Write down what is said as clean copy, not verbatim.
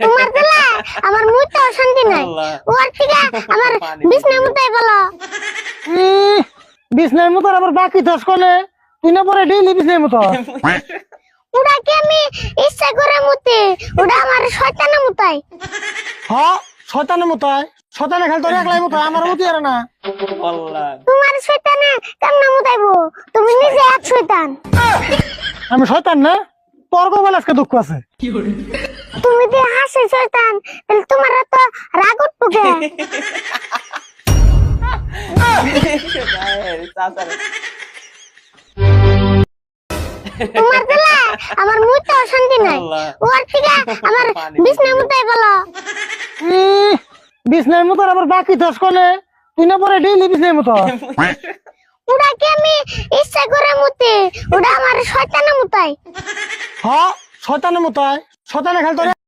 তোমার দিলে আমার মুইতে অশান্তি নাই। ওর থেকে আমার বিছনা মুতাই বলো। বিছনার মতো আবার বাকি দশ কোনে তুই না পরে ডেইলি বিছনার মতো। ওটা কি আমি ইচ্ছা করে মুতি, ওটা আমার শয়তানে মুতাই। হ্যাঁ শয়তানের মতো শয়তানে খালি তোর একলাই মতো আমার মতো আর না। তোমার শয়তানে কেমনে মুতাইবো? তুমি নিজে এক শয়তান। আমি শয়তান না, তোর কো বলে আজকে দুঃখ আছে। তুমি যে হাসি শয়তান, তাহলে তোমার তো রাগ উঠবো কে? তোমার দিলে আমার মুইতে অশান্তি নাই। ওর থেকে আমার বিছনা মুতাই বলো। বিছনার মতো আবার বাকি দশ কোনে তুই না পরে ডেইলি বিছনার মতো। ওটা কি আমি ইচ্ছা করে মুতি, ওটা আমার শয়তানে মুতাই। হ্যাঁ শয়তানের মতো শয়তানে খালি তোর